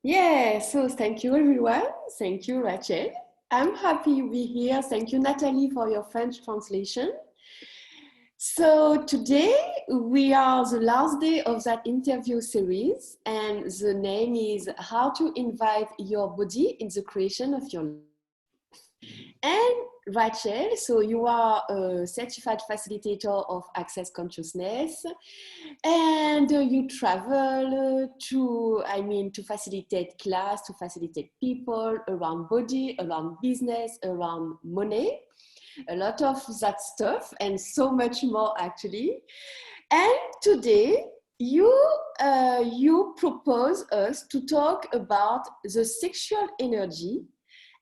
Yeah, so thank you everyone. Thank you, Rachel. I'm happy to be here. Thank you, Natalie, for your French translation. So today we are the last day of that interview series, and the name is How to Invite Your Body in the Creation of Your Life. And Rachel, so you are a certified facilitator of access consciousness, and you travel to facilitate class, to facilitate people around body, around business, around money, a lot of that stuff, and so much more actually. And today you propose us to talk about the sexual energy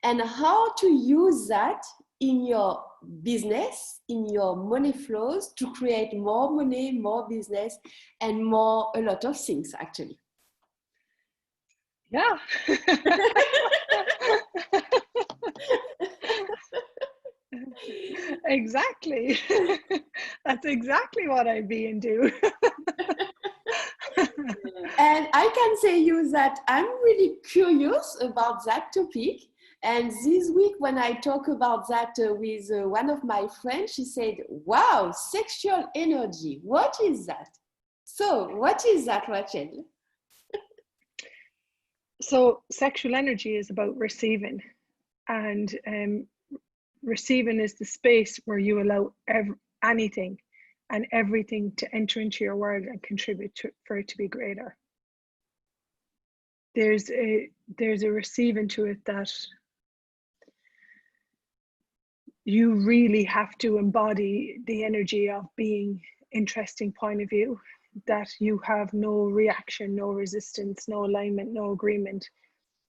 and how to use that in your business, in your money flows, to create more money, more business, and a lot of things actually. Yeah. Exactly. That's exactly what I'd be into. And I can say you that I'm really curious about that topic. And this week, when I talk about that with one of my friends, she said, wow, sexual energy, what is that? So what is that, Rachel? So sexual energy is about receiving, and receiving is the space where you allow anything and everything to enter into your world and contribute for it to be greater. There's a receiving to it that you really have to embody the energy of being interesting point of view, that you have no reaction, no resistance, no alignment, no agreement,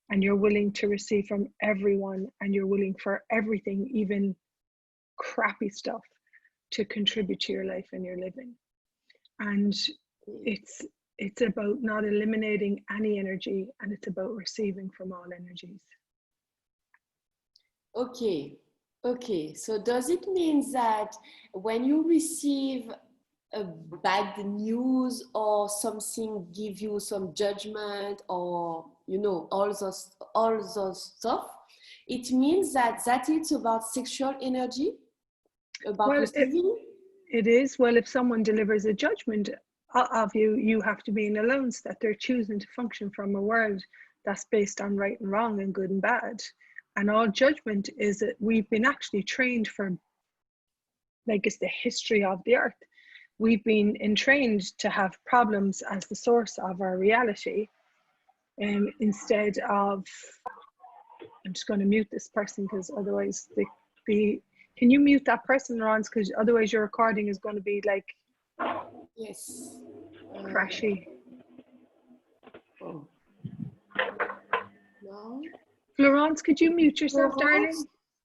and you're willing to receive from everyone, and you're willing for everything, even crappy stuff, to contribute to your life and your living. And it's about not eliminating any energy, and it's about receiving from all energies. Okay, so does it mean that when you receive a bad news or something give you some judgment, or all those stuff, it means that it's about sexual energy, about receiving? It is. Well, if someone delivers a judgment of you, you have to be in allowance that they're choosing to function from a world that's based on right and wrong and good and bad. And all judgment is that we've been actually trained for, like, it's the history of the earth. We've been entrained to have problems as the source of our reality, instead of, I'm just going to mute this person because otherwise can you mute that person, Laurence? Because otherwise your recording is going to be like, yes, crashy. Oh. No. Laurence, could you mute yourself, darling?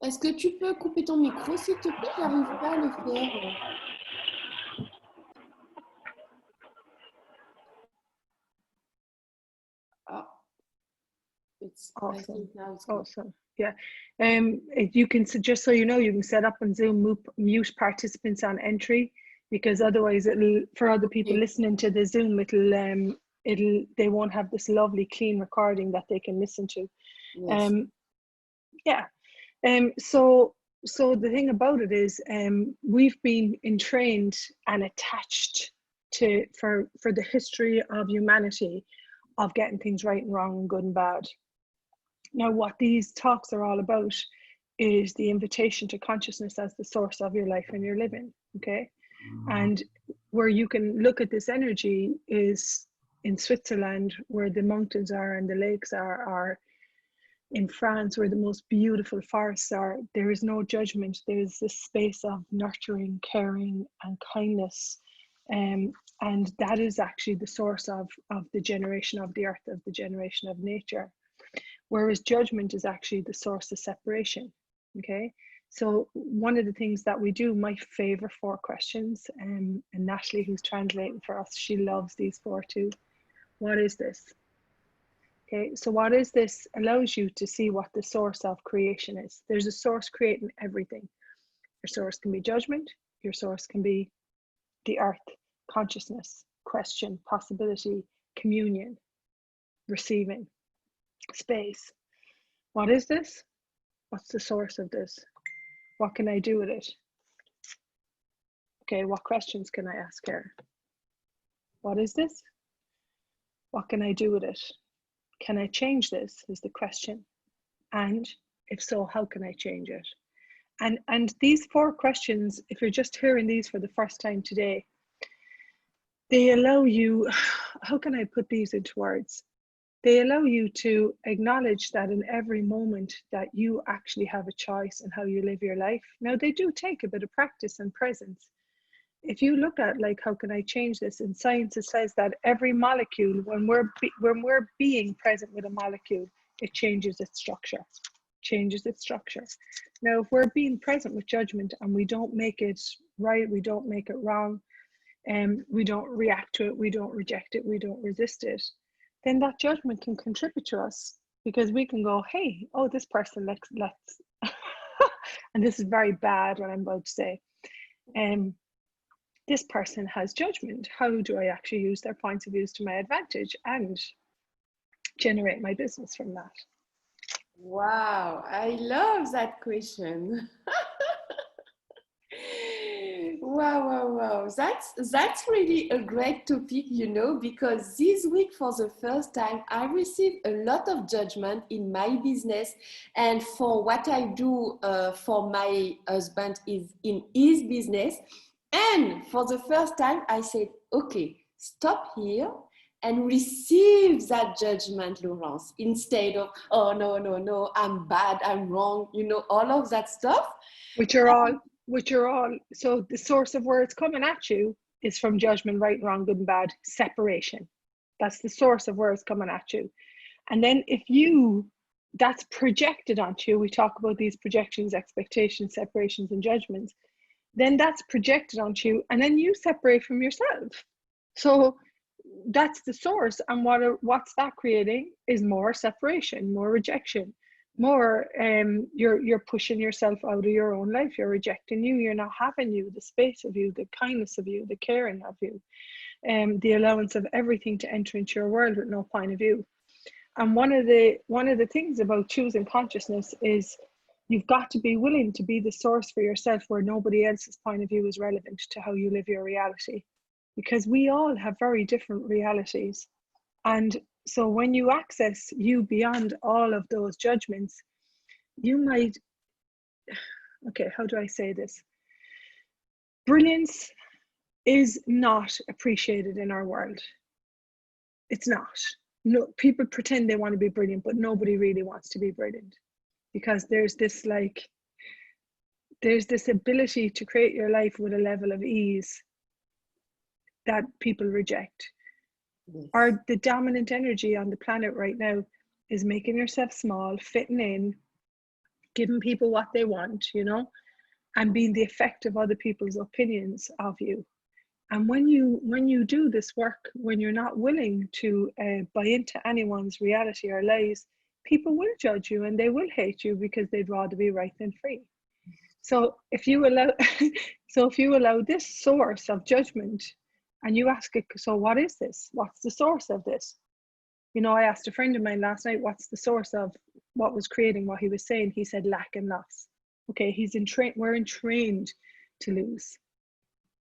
Est-ce que tu peux couper ton micro, s'il te plaît? J'arrive pas à le faire. Awesome. I think now it's good. Awesome. Yeah. You can, just so you know, you can set up on Zoom mute participants on entry, because otherwise it'll, for other people listening to the Zoom, they won't have this lovely clean recording that they can listen to. Yes. So the thing about it is, we've been entrained and attached to for the history of humanity of getting things right and wrong and good and bad. Now, what these talks are all about is the invitation to consciousness as the source of your life and your living, okay? And where you can look at this energy is in Switzerland, where the mountains are and the lakes are in France, where the most beautiful forests are. There is no judgment. There is this space of nurturing, caring, and kindness. And that is actually the source of the generation of the earth, of the generation of nature. Whereas judgment is actually the source of separation, okay? So one of the things that we do, my favorite 4 questions, and Natalie, who's translating for us, she loves these 4 too. What is this? Okay, so what is this allows you to see what the source of creation is. There's a source creating everything. Your source can be judgment, your source can be the earth, consciousness, question, possibility, communion, receiving. space. What is this? What's the source of this? What can I do with it? Okay, what questions can I ask here? What is this? What can I do with it? Can I change this is the question. And if so, how can I change it? And these 4 questions, if you're just hearing these for the first time today, they allow you, how can I put these into words? They allow you to acknowledge that in every moment that you actually have a choice in how you live your life. Now, they do take a bit of practice and presence. If you look at like, how can I change this? In science, it says that every molecule, when we're being present with a molecule, it changes its structure. Now, if we're being present with judgment and we don't make it right, we don't make it wrong, we don't react to it, we don't reject it, we don't resist it, then that judgment can contribute to us, because we can go, hey, oh, this person, let's and this is very bad what I'm about to say. This person has judgment. How do I actually use their points of views to my advantage and generate my business from that? Wow, I love that question. Wow. That's really a great topic, you know, because this week for the first time, I received a lot of judgment in my business and for what I do for my husband is in his business. And for the first time, I said, okay, stop here and receive that judgment, Laurence, instead of, oh, no, I'm bad, I'm wrong, you know, all of that stuff. Which are all, so the source of where it's coming at you is from judgment, right, wrong, good and bad, separation. That's the source of where it's coming at you. And then if that's projected onto you, we talk about these projections, expectations, separations, and judgments, then that's projected onto you, and then you separate from yourself. So that's the source. And what's that creating is more separation, more rejection, more you're pushing yourself out of your own life. You're rejecting you. You're not having you, the space of you, the kindness of you, the caring of you, the allowance of everything to enter into your world with no point of view. And one of the things about choosing consciousness is you've got to be willing to be the source for yourself, where nobody else's point of view is relevant to how you live your reality, because we all have very different realities. And so when you access you beyond all of those judgments, you might, okay, how do I say this? Brilliance is not appreciated in our world. It's not. No, people pretend they want to be brilliant, but nobody really wants to be brilliant, because there's this ability to create your life with a level of ease that people reject. Yes. Or the dominant energy on the planet right now is making yourself small, fitting in, giving people what they want, you know, and being the effect of other people's opinions of you. And when you do this work, when you're not willing to buy into anyone's reality or lies, people will judge you and they will hate you, because they'd rather be right than free. So if you allow this source of judgment, and you ask it, so what is this? What's the source of this? You know, I asked a friend of mine last night, what's the source of what was creating what he was saying? He said lack and loss. Okay, we're entrained to lose.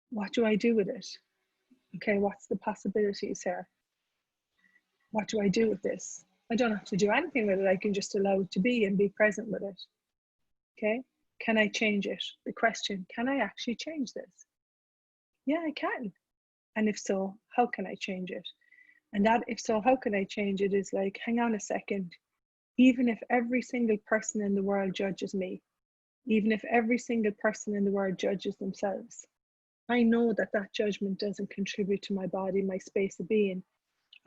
What do I do with it? Okay, what's the possibilities here? What do I do with this? I don't have to do anything with it. I can just allow it to be and be present with it. Okay, can I change it? The question, can I actually change this? Yeah, I can. And if so, how can I change it? And that if so, how can I change it is like, hang on a second. Even if every single person in the world judges me, even if every single person in the world judges themselves, I know that that judgment doesn't contribute to my body, my space of being.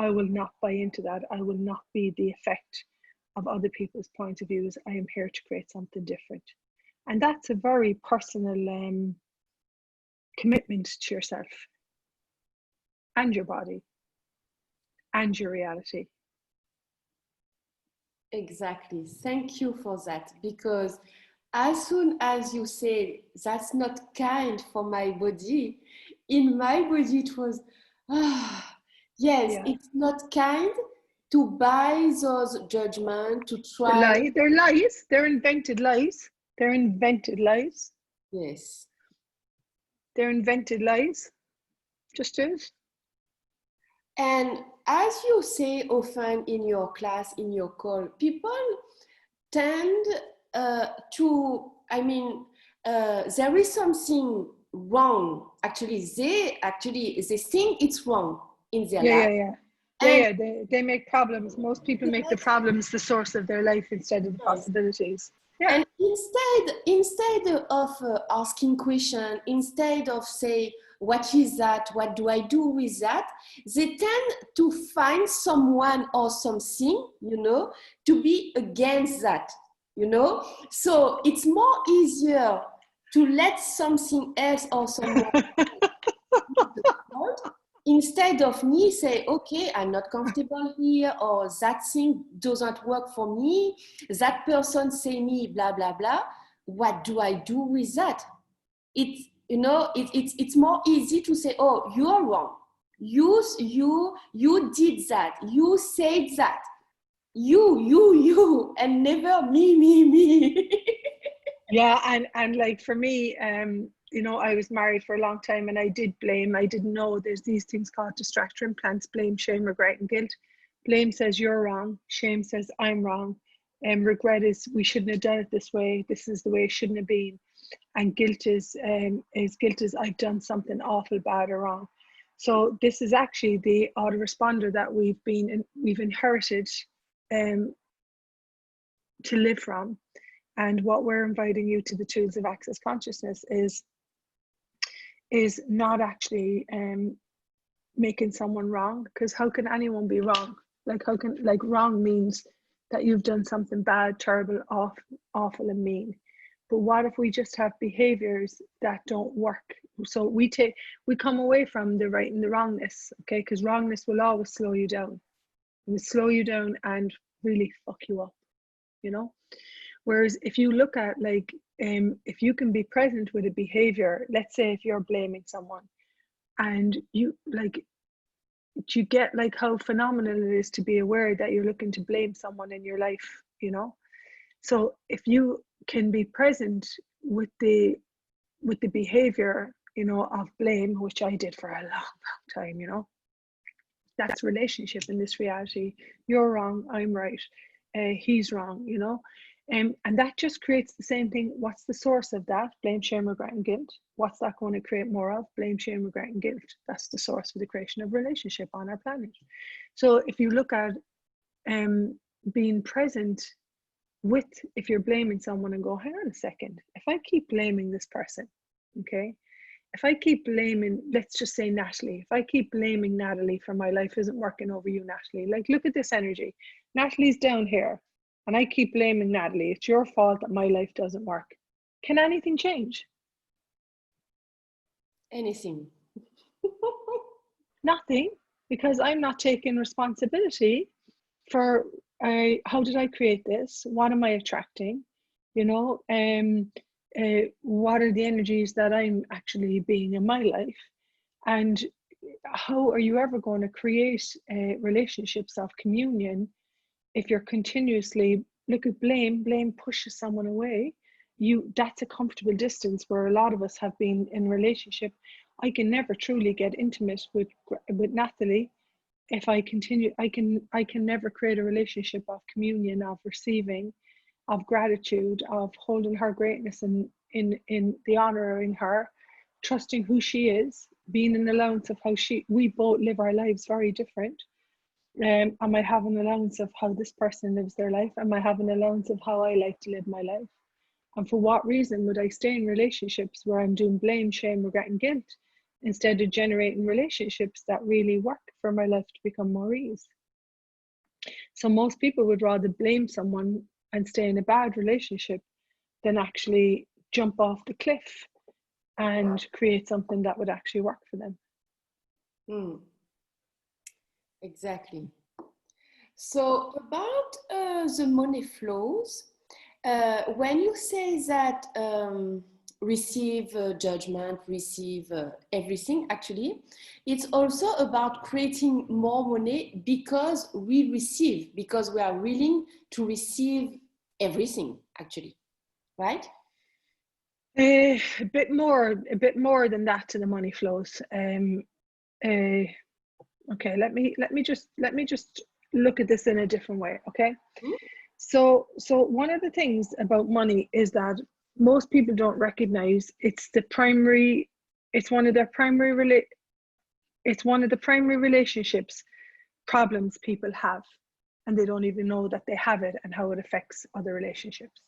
I will not buy into that. I will not be the effect of other people's point of views. I am here to create something different. And that's a very personal commitment to yourself and your body and your reality. Exactly. Thank you for that, because as soon as you say that's not kind for my body, in my body it was, yes, yeah. It's not kind, to buy those judgments, to try. They're lies. They're invented lies. They're invented lies. Yes. They're invented lies. Just is. And as you say often in your class, in your call, people tend there is something wrong. Actually, they think it's wrong in their life. They make problems. Most people make the problems the source of their life instead of the possibilities. Yeah. And instead of asking questions, instead of say, what is that? What do I do with that? They tend to find someone or something, to be against that, So it's more easier to let something else or someone instead of me say, okay, I'm not comfortable here, or that thing doesn't work for me, that person say me, blah, blah, blah. What do I do with that? It's more easy to say, oh, you're wrong. You did that. You said that. You, and never me. Yeah, and like for me, I was married for a long time and I did blame. I didn't know there's these things called distractor implants: blame, shame, regret, and guilt. Blame says you're wrong. Shame says I'm wrong. And regret is we shouldn't have done it this way. This is the way it shouldn't have been. And guilt is I've done something awful bad or wrong. So this is actually the autoresponder that we've inherited to live from. And what we're inviting you to the tools of access consciousness is not actually making someone wrong, because how can anyone be wrong? Like wrong means that you've done something bad, terrible, awful, and mean. But what if we just have behaviors that don't work? So we come away from the right and the wrongness, okay? Because wrongness will always slow you down. It will slow you down and really fuck you up, Whereas if you look at if you can be present with a behavior, let's say if you're blaming someone, and you get how phenomenal it is to be aware that you're looking to blame someone in your life, So if you can be present with the behavior, of blame, which I did for a long time, that's relationship in this reality. You're wrong, I'm right. He's wrong, and that just creates the same thing. What's the source of that? Blame, shame, regret, and guilt. What's that going to create more of? Blame, shame, regret, and guilt. That's the source for the creation of relationship on our planet. So if you look at being present if you're blaming someone and go, hang on a second, if I keep blaming this person, okay, if I keep blaming, let's just say Natalie, if I keep blaming Natalie for my life isn't working over you, Natalie, look at this energy. Natalie's down here and I keep blaming Natalie. It's your fault that my life doesn't work. Can anything change? Anything. Nothing, because I'm not taking responsibility for how did I create this? What am I attracting? What are the energies that I'm actually being in my life? And how are you ever going to create relationships of communion if you're continuously look at blame pushes someone away? That's a comfortable distance where a lot of us have been in relationship. I can never truly get intimate with Natalie if I continue. I can never create a relationship of communion, of receiving, of gratitude, of holding her greatness in the honoring her, trusting who she is, being an allowance of how we both live our lives very different. I might have an allowance of how this person lives their life. I might have an allowance of how I like to live my life. And for what reason would I stay in relationships where I'm doing blame, shame, regret, and guilt, instead of generating relationships that really work for my life to become more ease? So most people would rather blame someone and stay in a bad relationship than actually jump off the cliff and create something that would actually work for them. Exactly. So about the money flows, when you say that receive judgment, receive everything actually. It's also about creating more money because we receive, because we are willing to receive everything actually, right? A bit more than that to the money flows. Okay, let me just look at this in a different way. Okay. Mm-hmm. So one of the things about money is that most people don't recognize it's one of the primary relationships problems people have, and they don't even know that they have it and how it affects other relationships.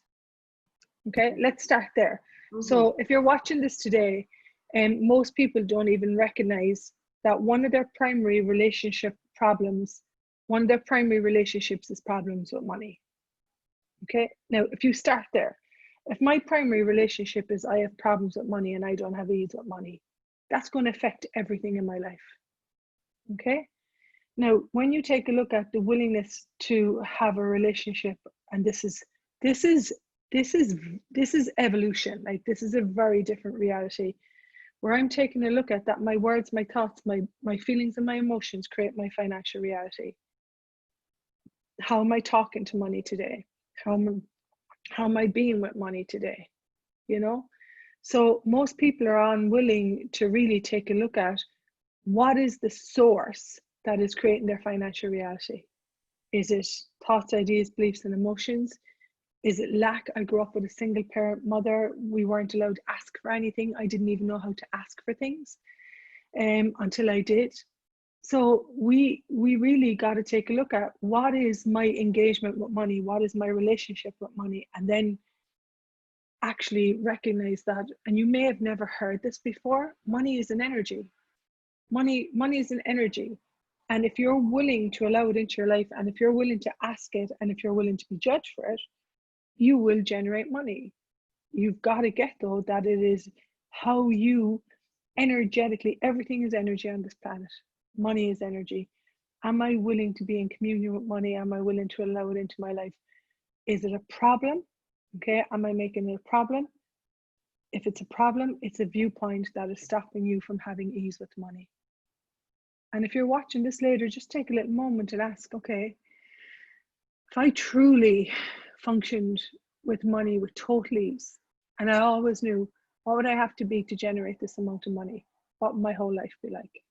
Okay, let's start there. Mm-hmm. So if you're watching this today, and most people don't even recognize that one of their primary relationships is problems with money. Okay, now if you start there, if my primary relationship is I have problems with money and I don't have ease with money, that's going to affect everything in my life. Okay, now when you take a look at the willingness to have a relationship, and this is evolution, like this is a very different reality, where I'm taking a look at that my words, my thoughts, my feelings and my emotions create my financial reality. How am I talking to money today? How am I being with money today? You know, so most people are unwilling to really take a look at what is the source that is creating their financial reality. Is it thoughts, ideas, beliefs and emotions? Is it lack? I grew up with a single parent mother. We weren't allowed to ask for anything. I didn't even know how to ask for things until I did. So we really got to take a look at what is my engagement with money, what is my relationship with money, and then actually recognize that. And you may have never heard this before. Money is an energy. Money is an energy. And if you're willing to allow it into your life, and if you're willing to ask it, and if you're willing to be judged for it, you will generate money. You've got to get though that it is how you energetically, everything is energy on this planet. Money is energy. Am I willing to be in communion with money? Am I willing to allow it into my life? Is it a problem? Okay, am I making it a problem? If it's a problem, it's a viewpoint that is stopping you from having ease with money. And if you're watching this later, just take a little moment and ask, okay, if I truly functioned with money with total ease, and I always knew what would I have to be to generate this amount of money, what would my whole life be like?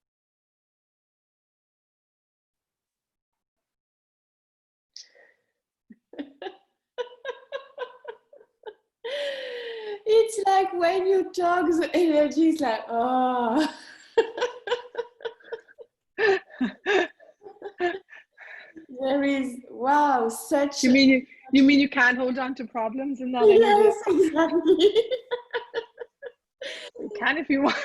It's like when you talk, the energy is like, oh. There is, wow, such. You mean you can't hold on to problems in that energy? Yes, exactly. You can if you want.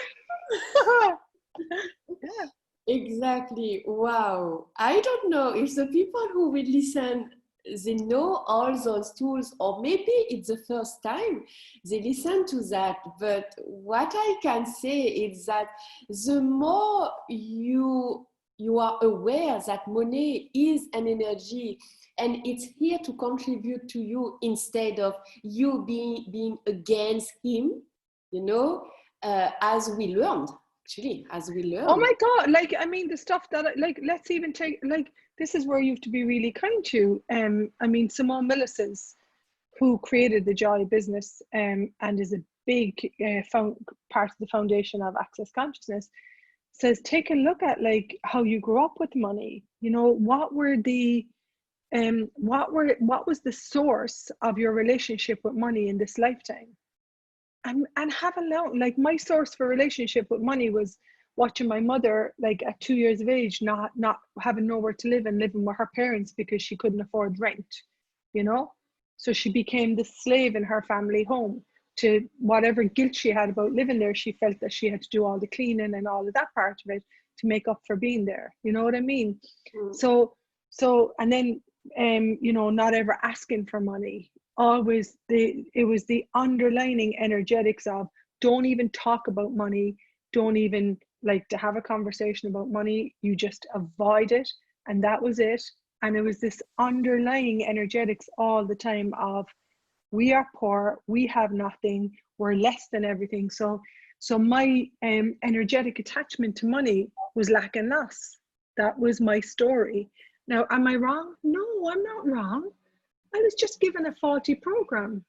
Yeah. Exactly. Wow. I don't know if the people who will listen, they know all those tools, or maybe it's the first time they listen to that. But what I can say is that the more you are aware that money is an energy and it's here to contribute to you instead of you being against him, you know, as we learned. Actually, as we learn. Oh my God, like, I mean, the stuff that, like, let's even take, like, this is where you have to be really kind to, I mean, Simone Millicent's, who created the Joy business and is a big part of the foundation of Access Consciousness, says, take a look at, like, how you grew up with money. You know, what was the source of your relationship with money in this lifetime? And have a look. Like, my source for relationship with money was watching my mother, like at 2 years of age, not having nowhere to live and living with her parents because she couldn't afford rent, you know? So she became the slave in her family home to whatever guilt she had about living there. She felt that she had to do all the cleaning and all of that part of it to make up for being there. You know what I mean? So, and then, you know, not ever asking for money. Always it was the underlining energetics of don't even talk about money, don't even like to have a conversation about money, you just avoid it, and that was it. And it was this underlying energetics all the time of we are poor, we have nothing, we're less than everything. So my energetic attachment to money was lack and loss. That was my story. Now, am I wrong? No, I'm not wrong. I was just given a faulty program.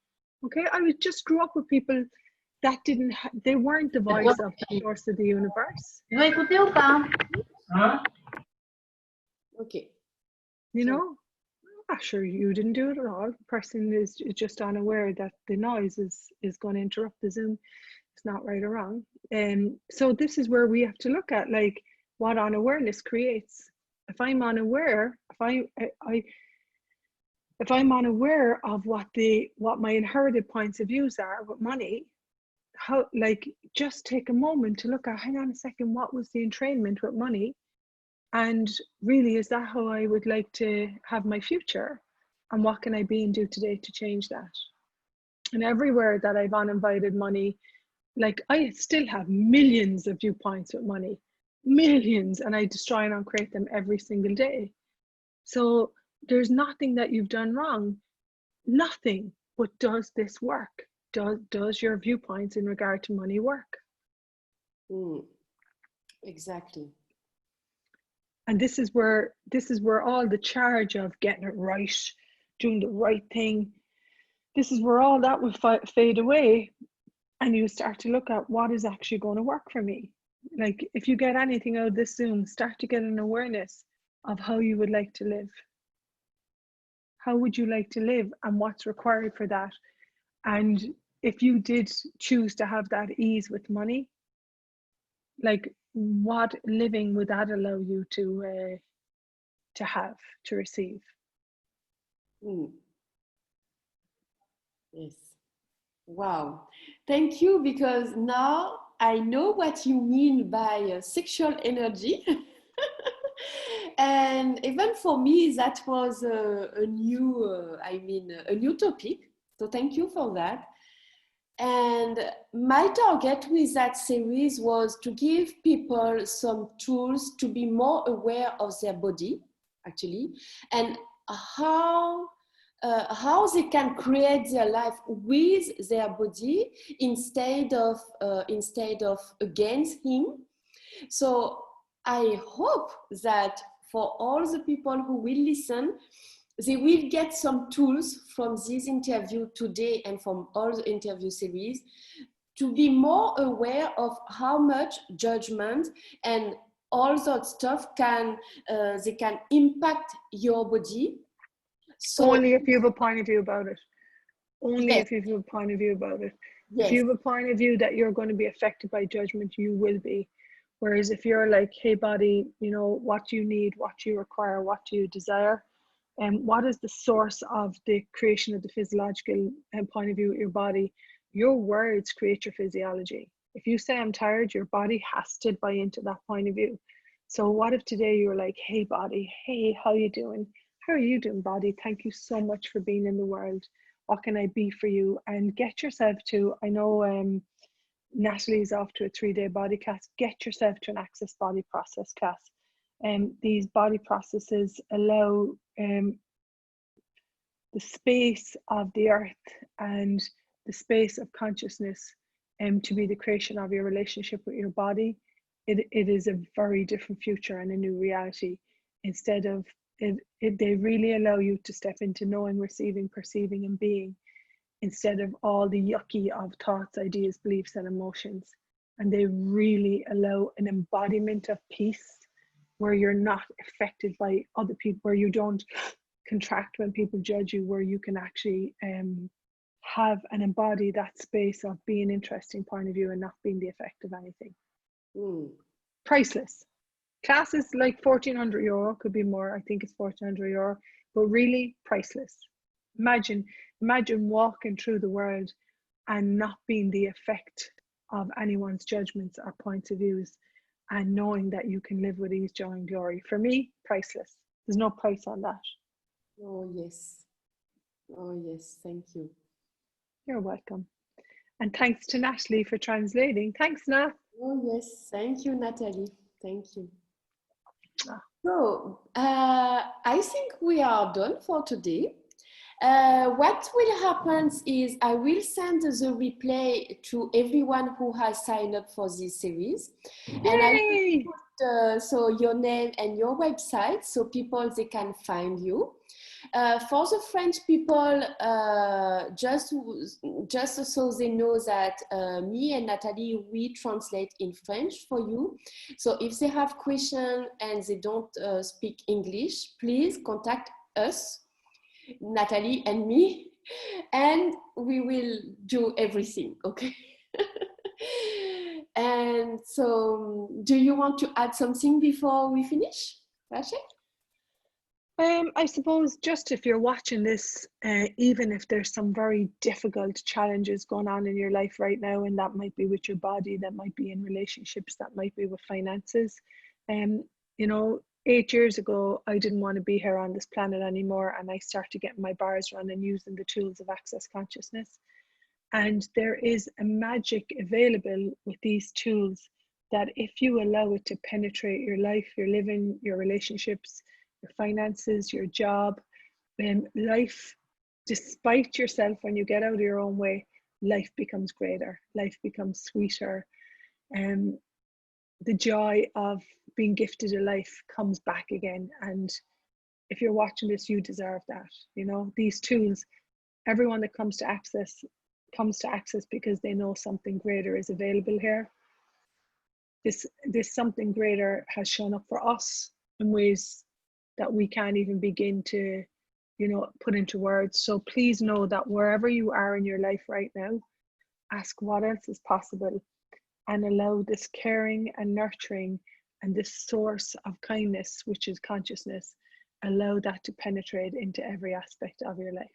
Okay, I was just grew up with people that they weren't the voice of the source of the universe. Tu vas écouter ou pas? Hein? Okay. You know, sure, you didn't do it at all. The person is just unaware that the noise is going to interrupt the Zoom. It's not right or wrong. So this is where we have to look at, like, what unawareness creates. If I'm unaware, if I'm unaware of what my inherited points of views are with money, how, like, just take a moment to look at, hang on a second, what was the entrainment with money? And really, is that how I would like to have my future? And what can I be and do today to change that? And everywhere that I've uninvited money, like, I still have millions of viewpoints with money, millions, and I destroy and uncreate them every single day. So there's nothing that you've done wrong, nothing. But does this work? Does your viewpoints in regard to money work? Exactly. And this is where all the charge of getting it right, doing the right thing, this is where all that will fade away, and you start to look at what is actually going to work for me. Like, if you get anything out of this Zoom, start to get an awareness of how you would like to live. How would you like to live, and what's required for that? And if you did choose to have that ease with money, like, what living would that allow you to have, to receive? Yes. Wow. Thank you, because now I know what you mean by sexual energy. And even for me, that was a new topic. So thank you for that. And my target with that series was to give people some tools to be more aware of their body, actually, and how they can create their life with their body instead of against him. So I hope that for all the people who will listen, they will get some tools from this interview today and from all the interview series to be more aware of how much judgment and all that stuff they can impact your body. So only if you have a point of view about it. Only yes. if you have a point of view about it. Yes. If you have a point of view that you're going to be affected by judgment, you will be. Whereas if you're like, hey body, you know, what you need, what you require, what you desire, and what is the source of the creation of the physiological point of view of your body, your words create your physiology. If you say I'm tired, your body has to buy into that point of view. So what if today you were like, hey body, hey, how you doing? How are you doing, body? Thank you so much for being in the world. What can I be for you? And get yourself to, I know Natalie's off to a 3-day body class. Get yourself to an access body process class. These body processes allow the space of the earth and the space of consciousness to be the creation of your relationship with your body. It is a very different future and a new reality. Instead of they really allow you to step into knowing, receiving, perceiving, and being, instead of all the yucky of thoughts, ideas, beliefs, and emotions. And they really allow an embodiment of peace where you're not affected by other people, where you don't contract when people judge you, where you can actually have and embody that space of being an interesting point of view and not being the effect of anything. Priceless. Classes like €1,400, could be more, I think it's €1,400, but really priceless. Imagine walking through the world and not being the effect of anyone's judgments or points of views, and knowing that you can live with ease, joy, and glory. For me, priceless. There's no price on that. Oh yes. Oh yes, thank you. You're welcome. And thanks to Natalie for translating. Thanks, Nat. Oh yes, thank you, Natalie. Thank you. Ah. So I think we are done for today. What will happen is I will send the replay to everyone who has signed up for this series. Yay! And I will put so your name and your website so people they can find you. For the French people, just so they know that me and Natalie, we translate in French for you. So if they have questions and they don't speak English, please contact us, Natalie and me, and we will do everything, okay? And so, do you want to add something before we finish, Rachael? I suppose just if you're watching this, even if there's some very difficult challenges going on in your life right now, and that might be with your body, that might be in relationships, that might be with finances. You know, 8 years ago, I didn't want to be here on this planet anymore, and I started getting my bars running using the tools of Access Consciousness. And there is a magic available with these tools that if you allow it to penetrate your life, your living, your relationships, your finances, your job, life, despite yourself, when you get out of your own way, life becomes greater, life becomes sweeter. The joy of being gifted a life comes back again. And if you're watching this, you deserve that. You know, these tools, everyone that comes to access because they know something greater is available here. This something greater has shown up for us in ways that we can't even begin to, you know, put into words. So please know that wherever you are in your life right now, ask what else is possible and allow this caring and nurturing and this source of kindness, which is consciousness, allow that to penetrate into every aspect of your life.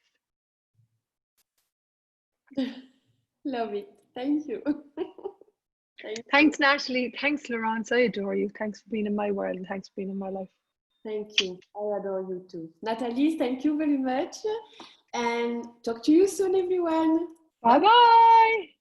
Love it. Thank you. Thanks, Natalie. Thanks, Laurence. I adore you. Thanks for being in my world and thanks for being in my life. Thank you. I adore you too. Natalie, thank you very much. And talk to you soon, everyone. Bye-bye.